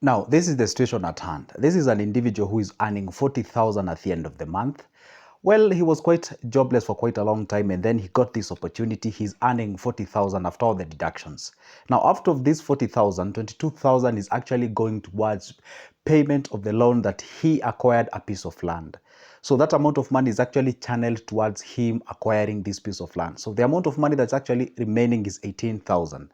Now, this is the situation at hand. This is an individual who is earning 40,000 at the end of the month. Well, he was quite jobless for quite a long time, and then he got this opportunity. He's earning 40,000 after all the deductions. Now, after this 40,000, 22,000 is actually going towards payment of the loan that he acquired a piece of land. So that amount of money is actually channeled towards him acquiring this piece of land. So the amount of money that's actually remaining is 18,000.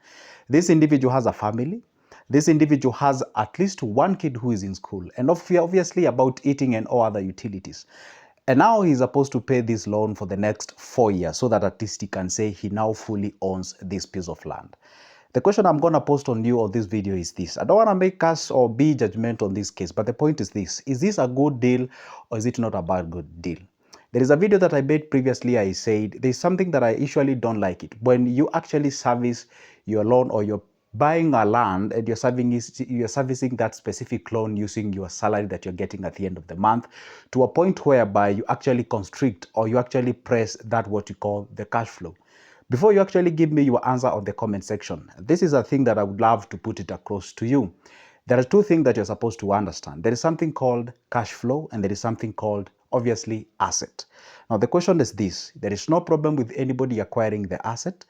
This individual has a family. This individual has at least one kid who is in school, and obviously about eating and all other utilities. And now he's supposed to pay this loan for the next 4 years so that at least he can say he now fully owns this piece of land. The question I'm going to post on you on this video is this. I don't want to make us or be judgmental on this case, but the point is this. Is this a good deal or is it not a bad good deal? There is a video that I made previously. I said there's something that I usually don't like it. When you actually service your loan or you're buying a land and you're servicing that specific loan using your salary that you're getting at the end of the month to a point whereby you actually constrict or you actually press that what you call the cash flow. Before you actually give me your answer on the comment section, this is a thing that I would love to put it across to you. There are two things that you're supposed to understand. There is something called cash flow and there is something called, obviously, asset. Now, the question is this. There is no problem with anybody acquiring the asset,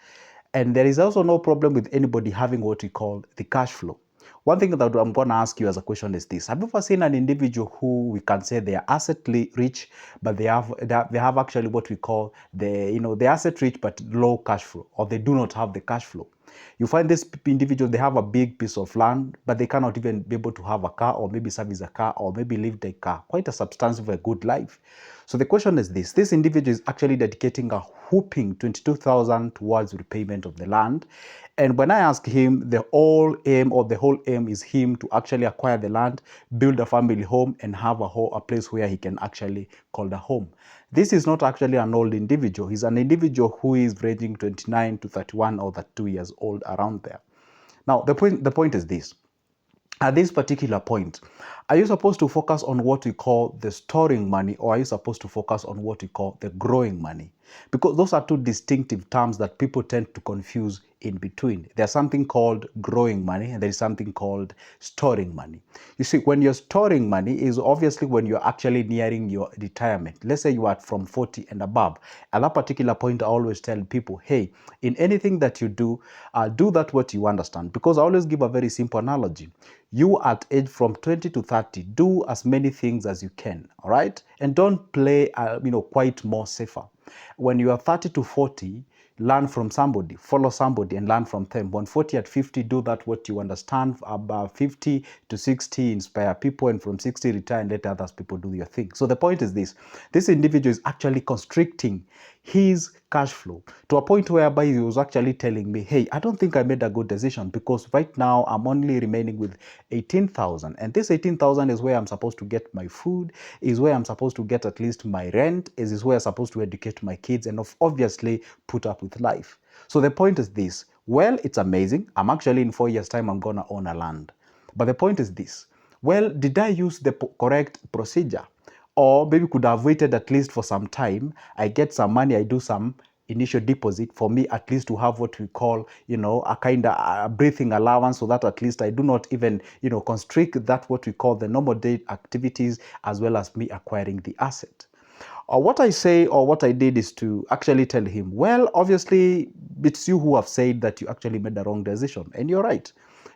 and there is also no problem with anybody having what we call the cash flow. One thing that I'm going to ask you as a question is this. Have you ever seen an individual who we can say they are asset rich, but they have actually what we call the asset rich but low cash flow, or they do not have the cash flow? You find this individual, they have a big piece of land, but they cannot even be able to have a car or maybe service a car or maybe live a car, quite a substantive, a good life. So the question is this individual is actually dedicating a whooping 22,000 towards repayment of the land. And when I ask him, the whole aim is him to actually acquire the land, build a family home, and have a place where he can actually call the home. This is not actually an old individual. He's an individual who is ranging 29 to 31 or 32 years old, around there. Now, the point is this. At this particular point, are you supposed to focus on what we call the storing money, or are you supposed to focus on what we call the growing money? Because those are two distinctive terms that people tend to confuse in between. There's something called growing money and there is something called storing money. You see, when you're storing money is obviously when you're actually nearing your retirement. Let's say you are from 40 and above. At that particular point, I always tell people, hey, in anything that you do that what you understand. Because I always give a very simple analogy. You at age from 20 to 30, do as many things as you can, all right? And don't play, quite more safer. When you are 30 to 40, learn from somebody, follow somebody and learn from them. When 40 at 50, do that what you understand. About 50 to 60, inspire people, and from 60, retire and let others people do your thing. So the point is this individual is actually constricting his cash flow to a point whereby he was actually telling me, hey, I don't think I made a good decision because right now I'm only remaining with 18,000, and this 18,000 is where I'm supposed to get my food, is where I'm supposed to get at least my rent, is where I'm supposed to educate my kids and obviously put up with life. So the point is this. Well, it's amazing. I'm actually in 4 years time I'm gonna own a land. But the point is this. Well, did I use the correct procedure? Or maybe could have waited at least for some time. I get some money, I do some initial deposit for me at least to have what we call, a kind of breathing allowance, so that at least I do not even, constrict that what we call the normal day activities, as well as me acquiring the asset. Or what I say or what I did is to actually tell him, well, obviously it's you who have said that you actually made the wrong decision, and you're right.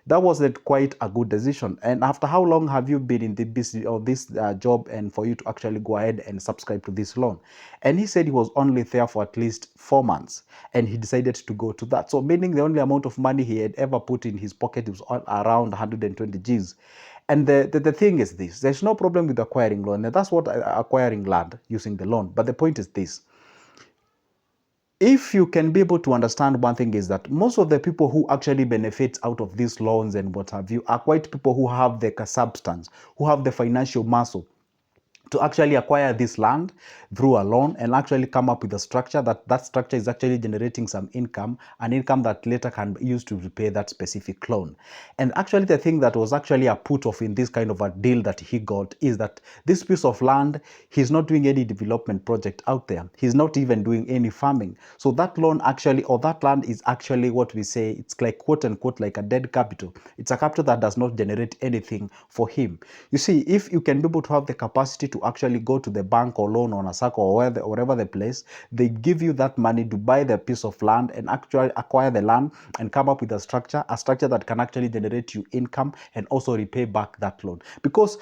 That wasn't quite a good decision. And after how long have you been in the business or this job, and for you to actually go ahead and subscribe to this loan? And he said he was only there for at least 4 months, and he decided to go to that. So meaning the only amount of money he had ever put in his pocket was around 120 Gs. And the thing is this, there's no problem with acquiring loan. And that's what acquiring land using the loan. But the point is this. If you can be able to understand one thing is that most of the people who actually benefit out of these loans and what have you are quite people who have the substance, who have the financial muscle to actually acquire this land through a loan and actually come up with a structure that structure is actually generating some income, an income that later can be used to repay that specific loan. And actually the thing that was actually a put off in this kind of a deal that he got is that this piece of land, he's not doing any development project out there. He's not even doing any farming. So that loan actually, or that land is actually what we say, it's like quote unquote like a dead capital. It's a capital that does not generate anything for him. You see, if you can be able to have the capacity to actually go to the bank or loan on a circle or wherever the place, they give you that money to buy the piece of land and actually acquire the land and come up with a structure that can actually generate you income and also repay back that loan. Because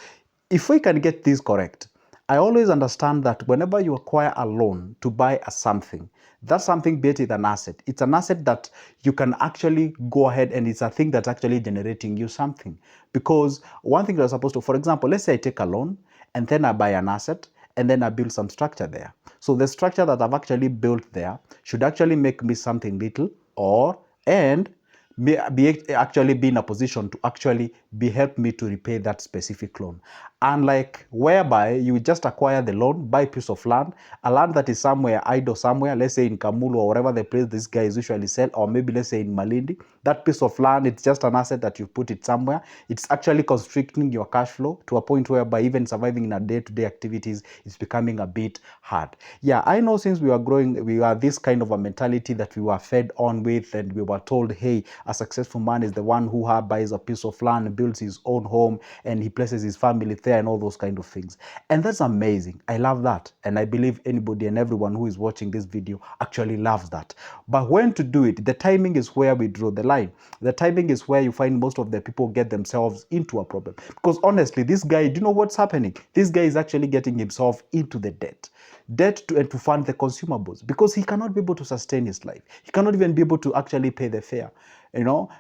if we can get this correct, I always understand that whenever you acquire a loan to buy a something, that something, be it an asset, it's an asset that you can actually go ahead and it's a thing that's actually generating you something. Because one thing you're supposed to, for example, let's say I take a loan and then I buy an asset and then I build some structure there. So the structure that I've actually built there should actually make me something little and actually be in a position to actually help me to repay that specific loan. Unlike whereby you just acquire the loan, buy a piece of land, a land that is somewhere idle somewhere, let's say in Kamulu or wherever the place these guys usually sell, or maybe let's say in Malindi. That piece of land, it's just an asset that you put it somewhere. It's actually constricting your cash flow to a point whereby even surviving in a day-to-day activities is becoming a bit hard. Yeah, I know since we were growing, we are this kind of a mentality that we were fed on with, and we were told, hey, a successful man is the one who buys a piece of land, builds his own home, and he places his family there and all those kind of things. And that's amazing. I love that. And I believe anybody and everyone who is watching this video actually loves that. But when to do it, the timing is where we draw the line. The timing is where you find most of the people get themselves into a problem. Because honestly, this guy, do you know what's happening? This guy is actually getting himself into the debt to fund the consumables, because he cannot be able to sustain his life. He cannot even be able to actually pay the fare,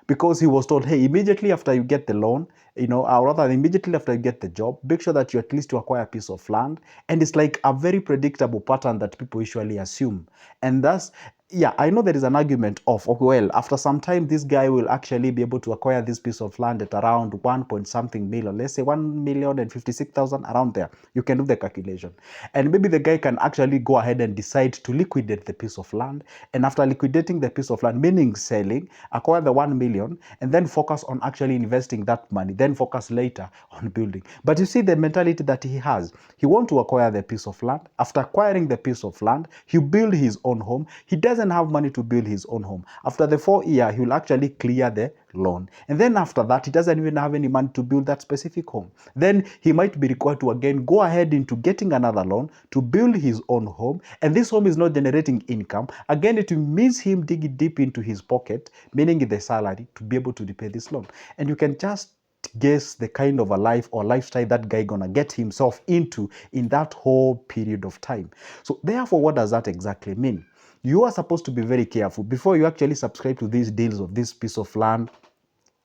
because he was told, hey, immediately after you get the loan, or rather immediately after you get the job, make sure that you at least acquire a piece of land. And it's like a very predictable pattern that people usually assume. And thus, yeah, I know there is an argument of, okay, well, after some time, this guy will actually be able to acquire this piece of land at around 1 point something million, let's say 1,056,000, around there. You can do the calculation. And maybe the guy can actually go ahead and decide to liquidate the piece of land. And after liquidating the piece of land, meaning selling, acquire the 1 million, and then focus on actually investing that money, then focus later on building. But you see the mentality that he has. He wants to acquire the piece of land. After acquiring the piece of land, he build his own home. He doesn't have money to build his own home. After the 4 year, he will actually clear the loan. And then after that, he doesn't even have any money to build that specific home. Then he might be required to again go ahead into getting another loan to build his own home. And this home is not generating income. Again, it means him digging deep into his pocket, meaning the salary, to be able to repay this loan. And you can just guess the kind of a life or lifestyle that guy gonna get himself into in that whole period of time. So therefore, what does that exactly mean? You are supposed to be very careful before you actually subscribe to these deals of this piece of land.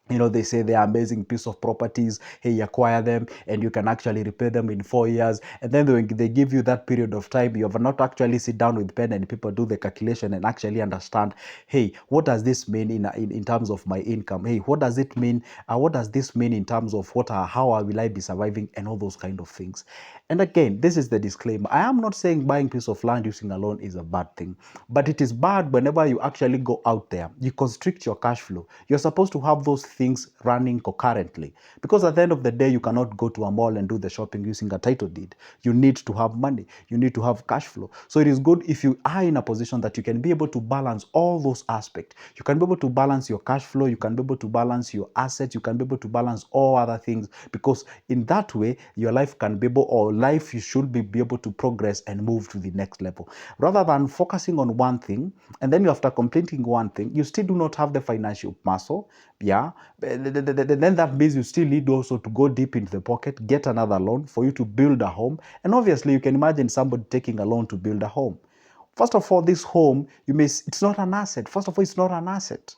They say they are amazing piece of properties. Hey, you acquire them and you can actually repay them in 4 years. And then they give you that period of time. You have not actually sit down with pen and people do the calculation and actually understand, hey, what does this mean in terms of my income? Hey, what does it mean? What does this mean in terms of how will I be surviving and all those kind of things? And again, this is the disclaimer. I am not saying buying piece of land using a loan is a bad thing, but it is bad whenever you actually go out there, you constrict your cash flow. You're supposed to have those things running concurrently, because at the end of the day, you cannot go to a mall and do the shopping using a title deed. You need to have money. You need to have cash flow. So it is good if you are in a position that you can be able to balance all those aspects. You can be able to balance your cash flow. You can be able to balance your assets. You can be able to balance all other things, because in that way, your life can be able, or life you should be able to progress and move to the next level, rather than focusing on one thing and then after completing one thing, you still do not have the financial muscle. Yeah, then that means you still need also to go deep into the pocket, get another loan for you to build a home. And obviously you can imagine somebody taking a loan to build a home. First of all, this home, it's not an asset. First of all, it's not an asset.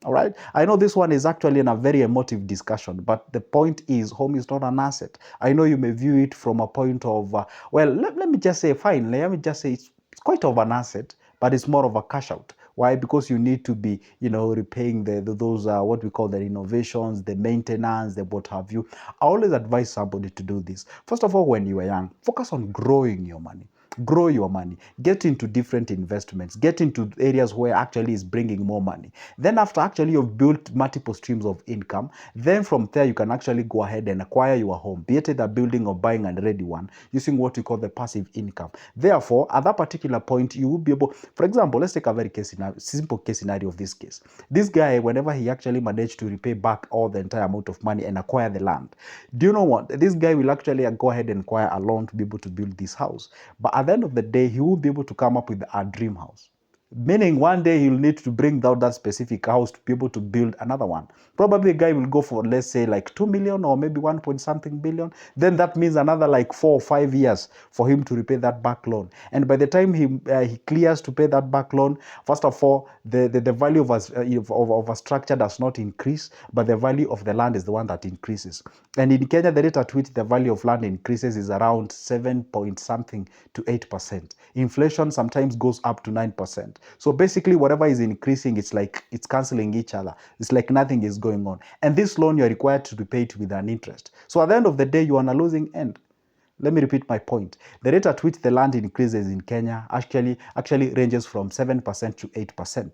All right. I know this one is actually in a very emotive discussion, but the point is, home is not an asset. I know you may view it from a point of, let me just say, fine, let me just say it's quite of an asset, but it's more of a cash out. Why? Because you need to be, repaying those what we call the renovations, the maintenance, the what have you. I always advise somebody to do this. First of all, when you are young, focus on growing your money. Grow your money, get into different investments, get into areas where actually is bringing more money. Then after actually you've built multiple streams of income, then from there you can actually go ahead and acquire your home, be it a building or buying a ready one, using what we call the passive income. Therefore, at that particular point, you will be able, for example, let's take a very simple case scenario of this case. This guy, whenever he actually managed to repay back all the entire amount of money and acquire the land, do you know what? This guy will actually go ahead and acquire a loan to be able to build this house. But at the end of the day, he will be able to come up with a dream house. Meaning one day he'll need to bring down that specific house to be able to build another one. Probably the guy will go for, let's say, like 2 million or maybe 1 point something billion. Then that means another like 4 or 5 years for him to repay that back loan. And by the time he clears to pay that back loan, first of all, the value of a structure does not increase, but the value of the land is the one that increases. And in Kenya, the rate at which the value of land increases is around 7 point something to 8%. Inflation sometimes goes up to 9%. So basically, whatever is increasing, it's like it's canceling each other. It's like nothing is going on. And this loan, you're required to repay it with an interest. So at the end of the day, you are on a losing end. Let me repeat my point. The rate at which the land increases in Kenya actually ranges from 7% to 8%.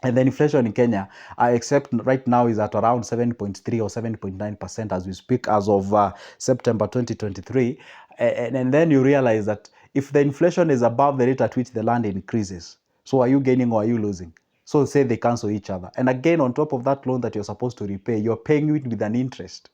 And then inflation in Kenya, except right now, is at around 7.3 or 7.9% as we speak, as of September 2023. And then you realize that if the inflation is above the rate at which the land increases, so are you gaining or are you losing? So say they cancel each other. And again, on top of that loan that you're supposed to repay, you're paying it with an interest.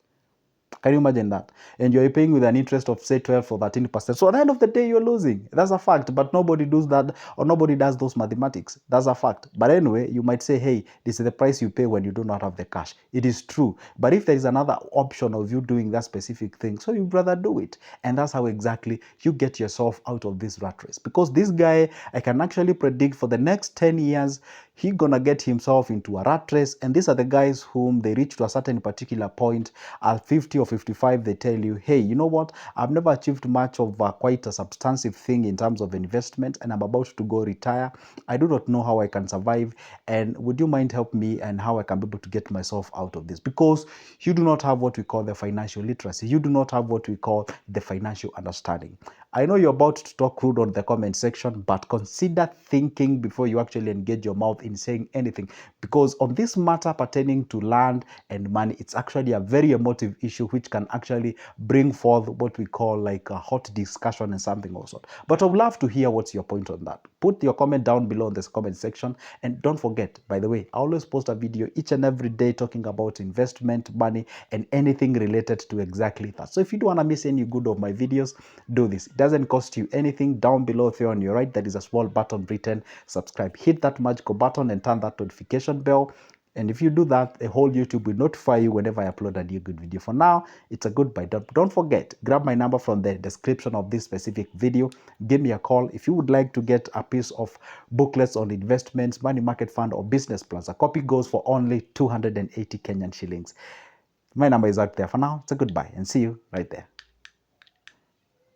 Can you imagine that? And you're paying with an interest of say 12 or 13%. So at the end of the day, you're losing. That's a fact. But nobody does that, or nobody does those mathematics. That's a fact. But anyway, you might say, hey, this is the price you pay when you do not have the cash. It is true. But if there is another option of you doing that specific thing, so you'd rather do it. And that's how exactly you get yourself out of this rat race. Because this guy, I can actually predict for the next 10 years, he's gonna get himself into a rat race. And these are the guys whom they reach to a certain particular point at 50 or 55, they tell you, hey, you know what? I've never achieved much of quite a substantive thing in terms of investment, and I'm about to go retire. I do not know how I can survive, and would you mind help me and how I can be able to get myself out of this? Because you do not have what we call the financial literacy. You do not have what we call the financial understanding. I know you're about to talk rude on the comment section, but consider thinking before you actually engage your mouth in saying anything. Because on this matter pertaining to land and money, it's actually a very emotive issue which can actually bring forth what we call like a hot discussion and something also. But I would love to hear what's your point on that. Put your comment down below in this comment section. And don't forget, by the way, I always post a video each and every day talking about investment, money, and anything related to exactly that. So if you don't want to miss any good of my videos, do this. It doesn't cost you anything. Down below there on your right, there is a small button written subscribe. Hit that magical button and turn that notification bell. And if you do that, the whole YouTube will notify you whenever I upload a new good video. For now, it's a goodbye. Don't forget, grab my number from the description of this specific video. Give me a call if you would like to get a piece of booklets on investments, money market fund, or business plans. A copy goes for only 280 Kenyan shillings. My number is out there. For now, it's a goodbye and see you right there.